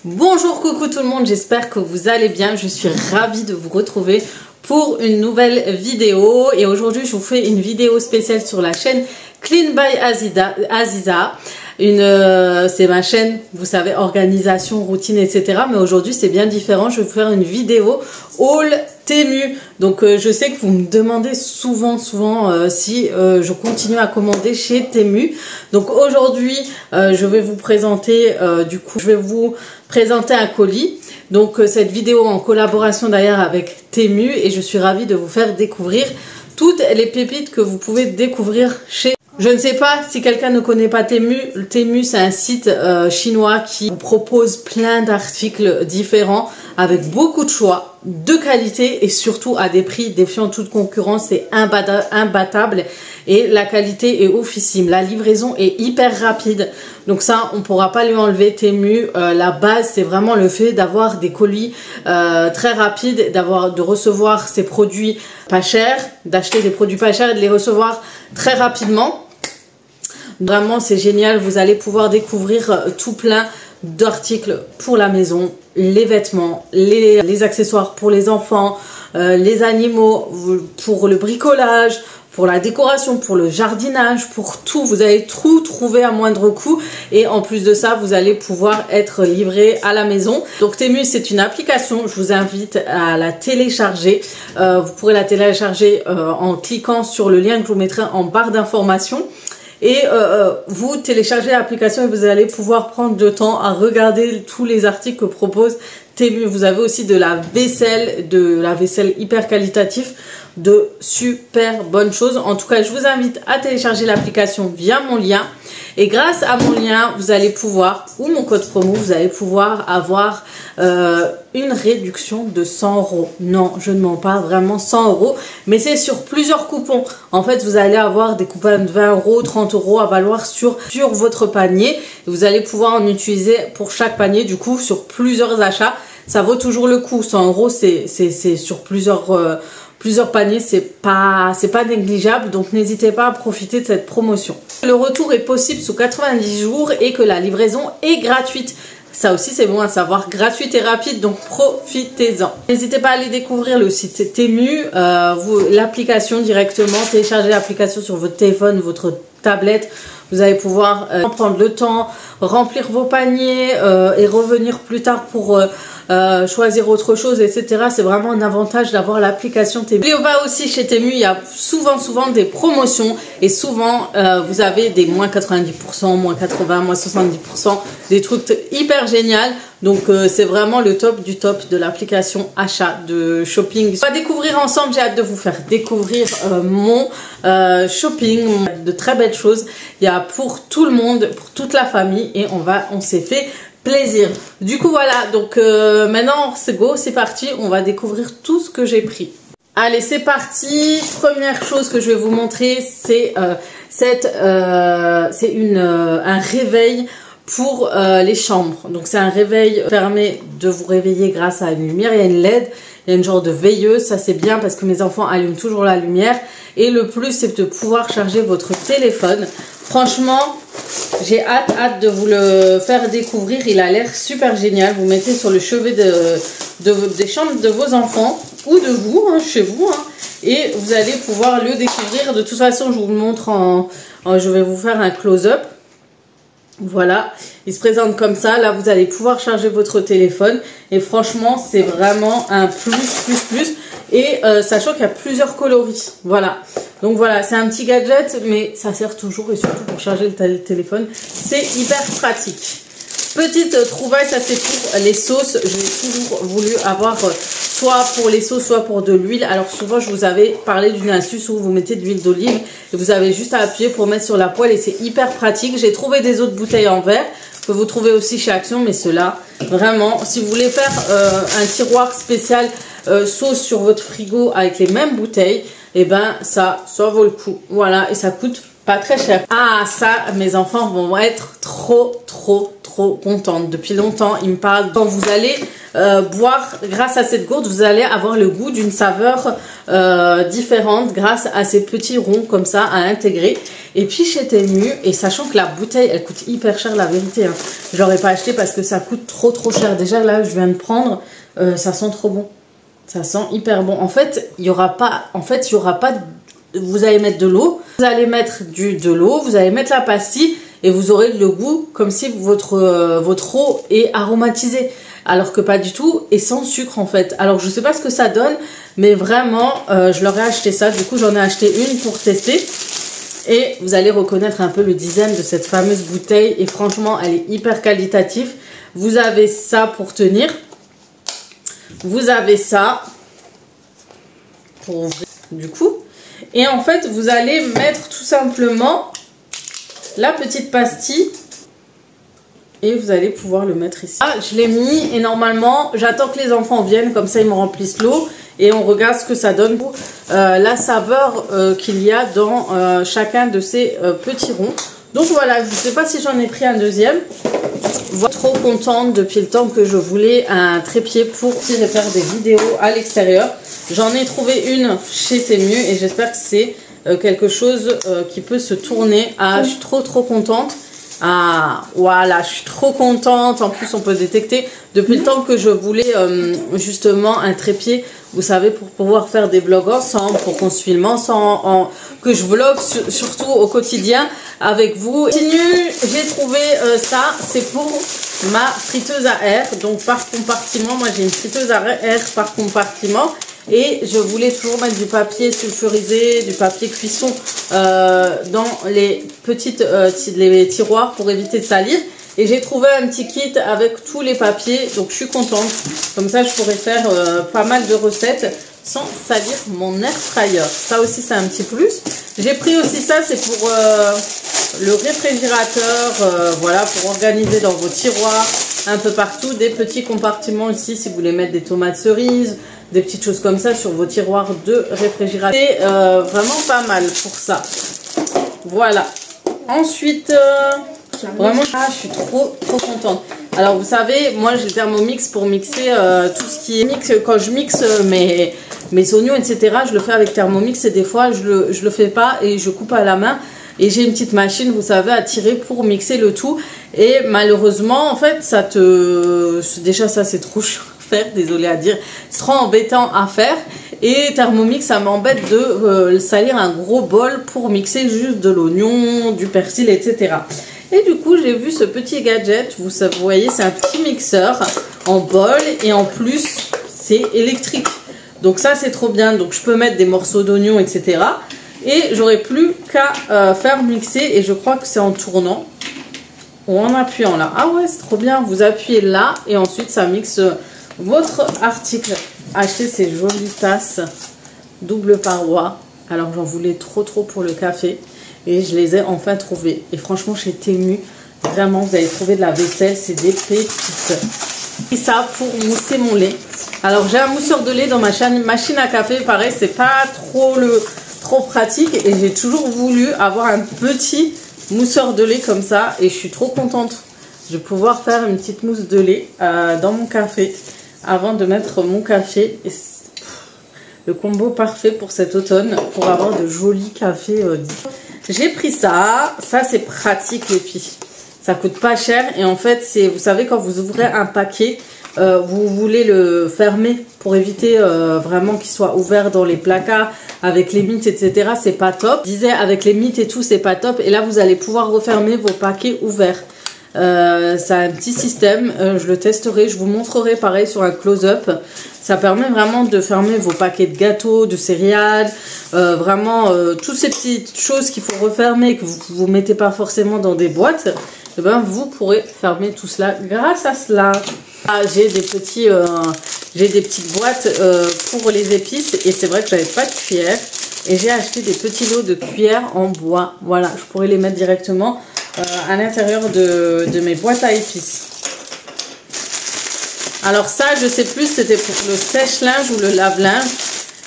Bonjour, coucou tout le monde, j'espère que vous allez bien. Je suis ravie de vous retrouver pour une nouvelle vidéo. Et aujourd'hui, je vous fais une vidéo spéciale sur la chaîne Clean by Aziza. C'est ma chaîne, vous savez, organisation, routine, etc. Mais aujourd'hui, c'est bien différent. Je vais vous faire une vidéo haul Temu. Donc, je sais que vous me demandez souvent si je continue à commander chez Temu. Donc, aujourd'hui, je vais vous présenter, je vais vous présenter un colis. Donc, cette vidéo en collaboration d'ailleurs avec Temu. Et je suis ravie de vous faire découvrir toutes les pépites que vous pouvez découvrir chez Je ne sais pas si quelqu'un ne connaît pas Temu. Temu, c'est un site chinois qui vous propose plein d'articles différents avec beaucoup de choix, de qualité et surtout à des prix défiant toute concurrence. C'est imbattable et la qualité est oufissime. La livraison est hyper rapide. Donc ça, on ne pourra pas lui enlever Temu. La base, c'est vraiment le fait d'avoir des colis très rapides, de recevoir ces produits pas chers, d'acheter des produits pas chers et de les recevoir très rapidement. Vraiment, c'est génial. Vous allez pouvoir découvrir tout plein d'articles pour la maison, les vêtements, les accessoires pour les enfants, les animaux, pour le bricolage, pour la décoration, pour le jardinage, pour tout. Vous allez tout trouver à moindre coût. Et en plus de ça, vous allez pouvoir être livré à la maison. Donc Temu, c'est une application. Je vous invite à la télécharger. Vous pourrez la télécharger en cliquant sur le lien que je vous mettrai en barre d'informations. Et vous téléchargez l'application et vous allez pouvoir prendre le temps à regarder tous les articles que propose Temu. Vous avez aussi de la vaisselle hyper qualitative, de super bonnes choses. En tout cas, je vous invite à télécharger l'application via mon lien. Et grâce à mon lien, vous allez pouvoir, ou mon code promo, vous allez pouvoir avoir une réduction de 100 €. Non, je ne mens pas, vraiment 100 €. Mais c'est sur plusieurs coupons. En fait, vous allez avoir des coupons de 20 €, 30 € à valoir sur votre panier. Et vous allez pouvoir en utiliser pour chaque panier, du coup, sur plusieurs achats. Ça vaut toujours le coup. 100 €, c'est sur plusieurs paniers, c'est pas négligeable, donc n'hésitez pas à profiter de cette promotion. Le retour est possible sous 90 jours et que la livraison est gratuite. Ça aussi, c'est bon à savoir, gratuite et rapide, donc profitez-en. N'hésitez pas à aller découvrir le site Temu, l'application directement, télécharger l'application sur votre téléphone, votre tablette. Vous allez pouvoir prendre le temps, remplir vos paniers et revenir plus tard pour choisir autre chose, etc. C'est vraiment un avantage d'avoir l'application Temu. Il y a aussi chez Temu, il y a souvent des promotions et souvent vous avez des moins 90%, moins 80%, moins 70%, des trucs hyper géniaux. Donc c'est vraiment le top du top de l'application achat de shopping. On va découvrir ensemble, j'ai hâte de vous faire découvrir mon shopping, de très belles choses. Il y a pour tout le monde, pour toute la famille et on s'est fait plaisir. Du coup voilà, donc maintenant c'est go, c'est parti, on va découvrir tout ce que j'ai pris. Allez, c'est parti. Première chose que je vais vous montrer, c'est un réveil pour les chambres. Donc c'est un réveil qui permet de vous réveiller grâce à une lumière. Il y a une LED, il y a une genre de veilleuse. Ça c'est bien parce que mes enfants allument toujours la lumière. Et le plus, c'est de pouvoir charger votre téléphone. Franchement, j'ai hâte de vous le faire découvrir. Il a l'air super génial. Vous mettez sur le chevet des chambres de vos enfants ou de vous, chez vous. Et vous allez pouvoir le découvrir. De toute façon, je vous le montre je vais vous faire un close-up. Voilà, il se présente comme ça. Là, vous allez pouvoir charger votre téléphone. Et franchement, c'est vraiment un plus. Et sachant qu'il y a plusieurs coloris. Voilà. Donc voilà, c'est un petit gadget, mais ça sert toujours et surtout pour charger le téléphone. C'est hyper pratique. Petite trouvaille, ça c'est pour les sauces. J'ai toujours voulu avoir soit pour les sauces, soit pour de l'huile. Alors souvent, je vous avais parlé d'une astuce où vous mettez de l'huile d'olive et vous avez juste à appuyer pour mettre sur la poêle et c'est hyper pratique. J'ai trouvé des autres bouteilles en verre que vous trouvez aussi chez Action, mais ceux-là, vraiment, si vous voulez faire un tiroir spécial sauce sur votre frigo avec les mêmes bouteilles, et ben ça vaut le coup. Voilà, et ça coûte pas très cher. Ah, ça, mes enfants vont être trop trop contente. Depuis longtemps, il me parle. Quand vous allez boire, grâce à cette gourde, vous allez avoir le goût d'une saveur différente grâce à ces petits ronds comme ça à intégrer. Et puis chez Temu, et sachant que la bouteille, elle coûte hyper cher, la vérité. Hein. Je l'aurais pas acheté parce que ça coûte trop cher. Déjà là, je viens de prendre, ça sent trop bon. Ça sent hyper bon. En fait, il y aura pas. Vous allez mettre de l'eau, vous allez mettre de l'eau, vous allez mettre la pastille et vous aurez le goût comme si votre eau est aromatisée. Alors que pas du tout et sans sucre en fait. Alors je sais pas ce que ça donne, mais vraiment, je leur ai acheté ça. Du coup, j'en ai acheté une pour tester. Et vous allez reconnaître un peu le design de cette fameuse bouteille. Et franchement, elle est hyper qualitative. Vous avez ça pour tenir. Vous avez ça pour ouvrir du coup. Et en fait, vous allez mettre tout simplement la petite pastille. Et vous allez pouvoir le mettre ici. Ah, je l'ai mis et normalement, j'attends que les enfants viennent. Comme ça, ils me remplissent l'eau. Et on regarde ce que ça donne pour la saveur qu'il y a dans chacun de ces petits ronds. Donc voilà, je ne sais pas si j'en ai pris un deuxième. Voilà, trop contente depuis le temps que je voulais un trépied pour tirer faire des vidéos à l'extérieur. J'en ai trouvé une chez Temu et j'espère que c'est quelque chose qui peut se tourner. Ah, je suis trop contente. Ah, voilà, je suis trop contente. En plus, on peut détecter depuis le temps que je voulais justement un trépied, vous savez, pour pouvoir faire des vlogs ensemble, pour qu'on se filme ensemble, que je vlog surtout au quotidien avec vous. Continue, j'ai trouvé ça, c'est pour ma friteuse à air, donc par compartiment. Moi, j'ai une friteuse à air par compartiment. Et je voulais toujours mettre du papier sulfurisé, du papier cuisson dans les petites les tiroirs pour éviter de salir. Et j'ai trouvé un petit kit avec tous les papiers, donc je suis contente. Comme ça, je pourrais faire pas mal de recettes sans salir mon air fryer. Ça aussi, c'est un petit plus. J'ai pris aussi ça, c'est pour le réfrigérateur, voilà, pour organiser dans vos tiroirs, un peu partout, des petits compartiments ici si vous voulez mettre des tomates cerises, des petites choses comme ça sur vos tiroirs de réfrigérateur. C'est vraiment pas mal pour ça. Voilà. Ensuite, vraiment, je suis trop contente. Alors, vous savez, moi, j'ai le Thermomix pour mixer tout ce qui est mix. Quand je mixe mes oignons, etc., je le fais avec Thermomix et des fois, je le fais pas et je coupe à la main. Et j'ai une petite machine, vous savez, à tirer pour mixer le tout. Et malheureusement, en fait, déjà, ça, c'est trop chiant à faire, désolé à dire. C'est trop embêtant à faire. Et Thermomix, ça m'embête de salir un gros bol pour mixer juste de l'oignon, du persil, etc. Et du coup, j'ai vu ce petit gadget. Vous voyez, c'est un petit mixeur en bol. Et en plus, c'est électrique. Donc ça, c'est trop bien. Donc je peux mettre des morceaux d'oignon, etc. Et j'aurai plus qu'à faire mixer. Et je crois que c'est en tournant ou en appuyant là. Ah ouais, c'est trop bien. Vous appuyez là et ensuite ça mixe votre article. Achetez ces jolies tasses double paroi. Alors j'en voulais trop pour le café. Et je les ai enfin trouvées. Et franchement, chez Temu, vraiment, vous allez trouver de la vaisselle. C'est des pépites. Et ça pour mousser mon lait. Alors j'ai un mousseur de lait dans ma machine à café. Pareil, c'est pas trop pratique. Et j'ai toujours voulu avoir un petit mousseur de lait comme ça. Et je suis trop contente. Je vais pouvoir faire une petite mousse de lait dans mon café avant de mettre mon café. Et le combo parfait pour cet automne pour avoir de jolis cafés. J'ai pris ça. Ça, c'est pratique, les filles. Ça coûte pas cher. Et en fait, vous savez, quand vous ouvrez un paquet, vous voulez le fermer pour éviter vraiment qu'il soit ouvert dans les placards avec les mites, etc. C'est pas top. Je disais, avec les mites et tout, c'est pas top. Et là, vous allez pouvoir refermer vos paquets ouverts. C'est un petit système. Je le testerai. Je vous montrerai pareil sur un close-up. Ça permet vraiment de fermer vos paquets de gâteaux, de céréales, vraiment toutes ces petites choses qu'il faut refermer, que vous ne mettez pas forcément dans des boîtes. Et ben, vous pourrez fermer tout cela grâce à cela. Ah, j'ai des petites boîtes pour les épices et c'est vrai que j'avais pas de cuillère et j'ai acheté des petits lots de cuillères en bois. Voilà, je pourrais les mettre directement à l'intérieur de mes boîtes à épices. Alors ça, je sais plus, c'était pour le sèche-linge ou le lave-linge.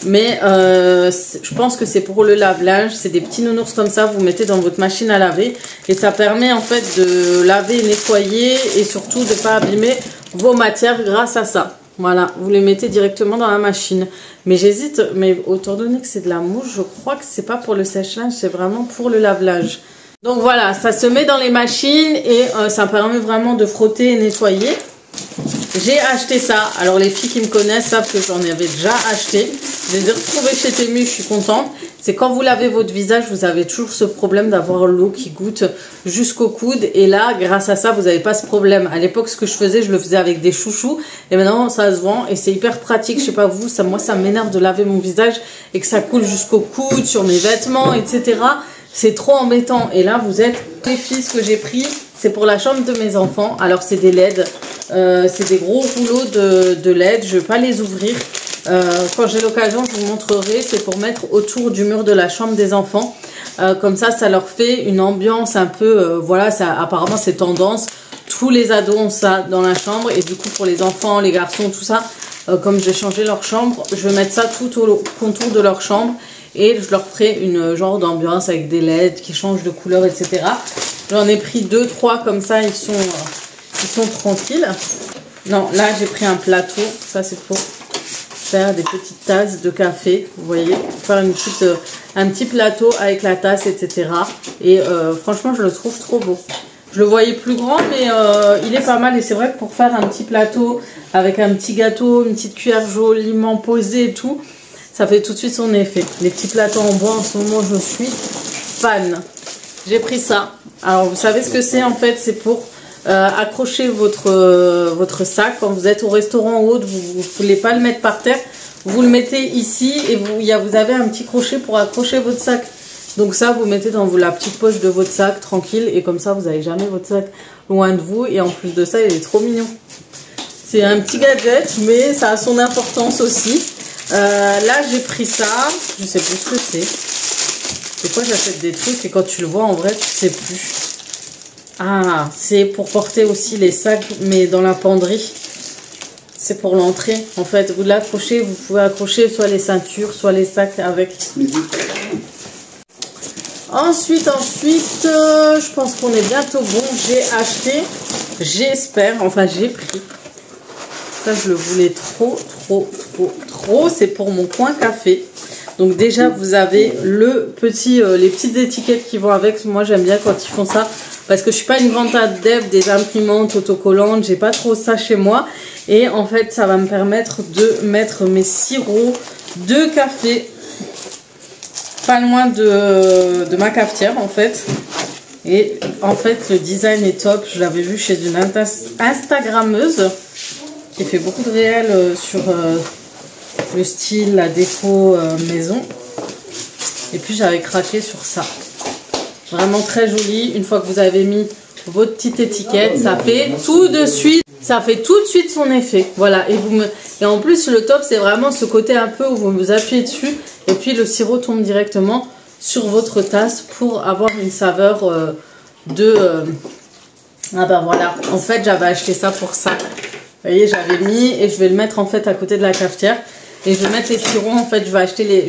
Mais je pense que c'est pour le lave-linge. C'est des petits nounours comme ça, vous mettez dans votre machine à laver. Et ça permet en fait de laver, nettoyer et surtout de ne pas abîmer vos matières grâce à ça. Voilà, vous les mettez directement dans la machine. Mais j'hésite, mais autant donné que c'est de la mousse, je crois que c'est pas pour le sèche-linge, c'est vraiment pour le lave-linge. Donc voilà, ça se met dans les machines et ça permet vraiment de frotter et nettoyer. J'ai acheté ça. Alors les filles qui me connaissent savent que j'en avais déjà acheté. Je les ai retrouvés chez Temu, je suis contente. C'est quand vous lavez votre visage, vous avez toujours ce problème d'avoir l'eau qui goûte jusqu'au coude. Et là, grâce à ça, vous n'avez pas ce problème. À l'époque, ce que je faisais, je le faisais avec des chouchous. Et maintenant, ça se vend et c'est hyper pratique. Je sais pas vous, moi ça m'énerve de laver mon visage et que ça coule jusqu'au coude, sur mes vêtements, etc. C'est trop embêtant. Et là, vous êtes... Les filles, ce que j'ai pris, c'est pour la chambre de mes enfants. Alors, c'est des LED. C'est des gros rouleaux de LED. Je ne vais pas les ouvrir. Quand j'ai l'occasion, je vous montrerai. C'est pour mettre autour du mur de la chambre des enfants. Comme ça leur fait une ambiance un peu... voilà, apparemment, c'est tendance. Tous les ados ont ça dans la chambre. Et du coup, pour les enfants, les garçons, tout ça, comme j'ai changé leur chambre, je vais mettre ça tout au contour de leur chambre. Et je leur ferai une genre d'ambiance avec des LED qui changent de couleur, etc. J'en ai pris 2-3 comme ça, ils sont tranquilles. Non, là j'ai pris un plateau. Ça c'est pour faire des petites tasses de café. Vous voyez, pour faire un petit plateau avec la tasse, etc. Et franchement, je le trouve trop beau. Je le voyais plus grand, mais il est pas mal. Et c'est vrai que pour faire un petit plateau avec un petit gâteau, une petite cuillère joliment posée et tout, ça fait tout de suite son effet. Les petits plateaux en bois, en ce moment, je suis fan. J'ai pris ça. Alors, vous savez ce que c'est en fait? C'est pour accrocher votre sac. Quand vous êtes au restaurant ou autre, vous ne voulez pas le mettre par terre. Vous le mettez ici et vous avez un petit crochet pour accrocher votre sac. Donc ça, vous mettez dans la petite poche de votre sac, tranquille. Et comme ça, vous n'avez jamais votre sac loin de vous. Et en plus de ça, il est trop mignon. C'est un petit gadget, mais ça a son importance aussi. Là j'ai pris ça, je sais plus ce que c'est. Des fois j'achète des trucs et quand tu le vois en vrai tu sais plus. Ah, c'est pour porter aussi les sacs mais dans la penderie. C'est pour l'entrée en fait. Vous l'accrochez, vous pouvez accrocher soit les ceintures, soit les sacs avec. Ensuite, je pense qu'on est bientôt bon. J'ai acheté, j'espère, enfin j'ai pris. Ça, je le voulais trop. C'est pour mon coin café. Donc déjà, vous avez les petites étiquettes qui vont avec. Moi, j'aime bien quand ils font ça. Parce que je suis pas une grande adepte des imprimantes autocollantes. J'ai pas trop ça chez moi. Et en fait, ça va me permettre de mettre mes sirops de café pas loin de ma cafetière, en fait. Et en fait, le design est top. Je l'avais vu chez une Instagrammeuse qui fait beaucoup de réels sur le style, la déco maison. Et puis j'avais craqué sur ça. Vraiment très joli. Une fois que vous avez mis votre petite étiquette, ça fait tout de suite son effet. Voilà. Et en plus le top, c'est vraiment ce côté un peu où vous appuyez dessus et puis le sirop tombe directement sur votre tasse pour avoir une saveur ah ben voilà. En fait, j'avais acheté ça pour ça. Vous voyez, j'avais mis et je vais le mettre en fait à côté de la cafetière. Et je vais mettre les sirops. En fait,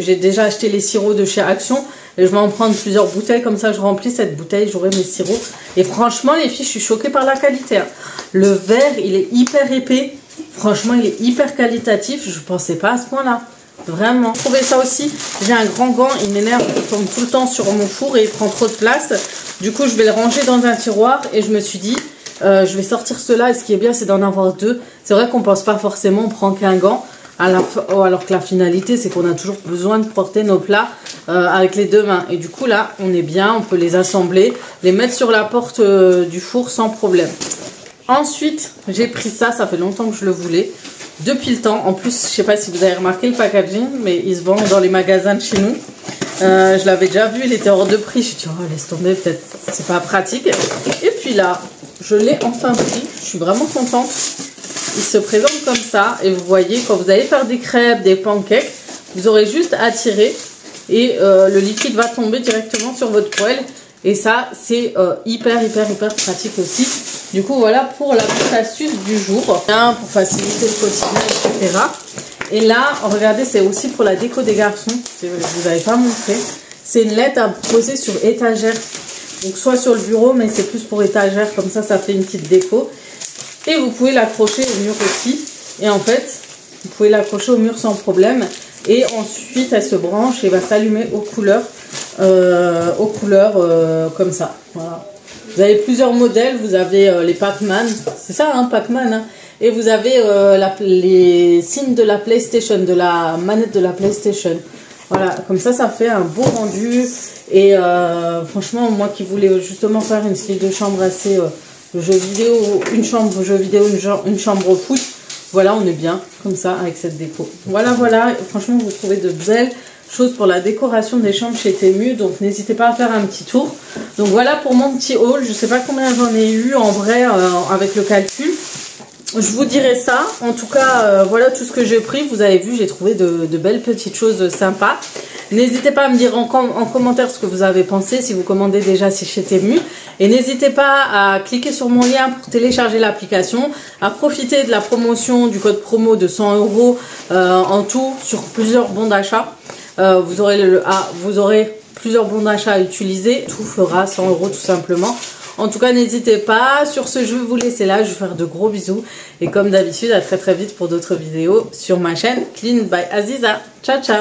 j'ai déjà acheté les sirops de chez Action. Et je vais en prendre plusieurs bouteilles. Comme ça, je remplis cette bouteille. J'aurai mes sirops. Et franchement, les filles, je suis choquée par la qualité. Hein. Le verre, il est hyper épais. Franchement, il est hyper qualitatif. Je ne pensais pas à ce point-là. Vraiment. J'ai trouvé ça aussi. J'ai un grand gant. Il m'énerve. Il tombe tout le temps sur mon four et il prend trop de place. Du coup, je vais le ranger dans un tiroir. Et je me suis dit... je vais sortir cela et ce qui est bien c'est d'en avoir deux. C'est vrai qu'on pense pas forcément on prend qu'un gant alors que la finalité c'est qu'on a toujours besoin de porter nos plats avec les deux mains. Et du coup là on est bien, on peut les assembler, les mettre sur la porte du four sans problème. Ensuite j'ai pris ça, ça fait longtemps que je le voulais, depuis le temps. En plus je sais pas si vous avez remarqué le packaging, mais il se vend dans les magasins de chez nous. Je l'avais déjà vu, il était hors de prix. Je me suis dit, oh, laisse tomber, peut-être c'est pas pratique. Et puis là, je l'ai enfin pris. Je suis vraiment contente. Il se présente comme ça. Et vous voyez, quand vous allez faire des crêpes, des pancakes, vous aurez juste à tirer. Et le liquide va tomber directement sur votre poêle. Et ça, c'est hyper pratique aussi. Du coup, voilà pour la petite astuce du jour. Pour faciliter le quotidien, etc. Et là, regardez, c'est aussi pour la déco des garçons. Je vous avais pas montré. C'est une lettre à poser sur étagère. Donc soit sur le bureau, mais c'est plus pour étagère. Comme ça fait une petite déco. Et vous pouvez l'accrocher au mur aussi. Et en fait, vous pouvez l'accrocher au mur sans problème. Et ensuite, elle se branche et va s'allumer aux couleurs comme ça. Voilà. Vous avez plusieurs modèles. Vous avez les Pac-Man. C'est ça, hein, Pac-Man. Hein. Et vous avez les signes de la PlayStation, de la manette de la PlayStation. Voilà, comme ça fait un beau rendu. Et franchement, moi qui voulais justement faire une style de chambre assez jeu vidéo, une chambre jeu vidéo, une chambre foot. Voilà, on est bien comme ça avec cette déco. Voilà, voilà. Franchement, vous trouvez de belles choses pour la décoration des chambres chez Temu. Donc, n'hésitez pas à faire un petit tour. Donc, voilà pour mon petit haul. Je ne sais pas combien j'en ai eu en vrai avec le calcul. Je vous dirai ça. En tout cas, voilà tout ce que j'ai pris. Vous avez vu, j'ai trouvé de belles petites choses sympas. N'hésitez pas à me dire en commentaire ce que vous avez pensé, si vous commandez déjà chez Temu. Et n'hésitez pas à cliquer sur mon lien pour télécharger l'application, à profiter de la promotion du code promo de 100 € en tout sur plusieurs bons d'achat. Vous aurez plusieurs bons d'achat à utiliser. Tout fera 100 € tout simplement. En tout cas, n'hésitez pas. Sur ce, je vais vous laisser là. Je vais vous faire de gros bisous. Et comme d'habitude, à très très vite pour d'autres vidéos sur ma chaîne Clean by Aziza. Ciao, ciao.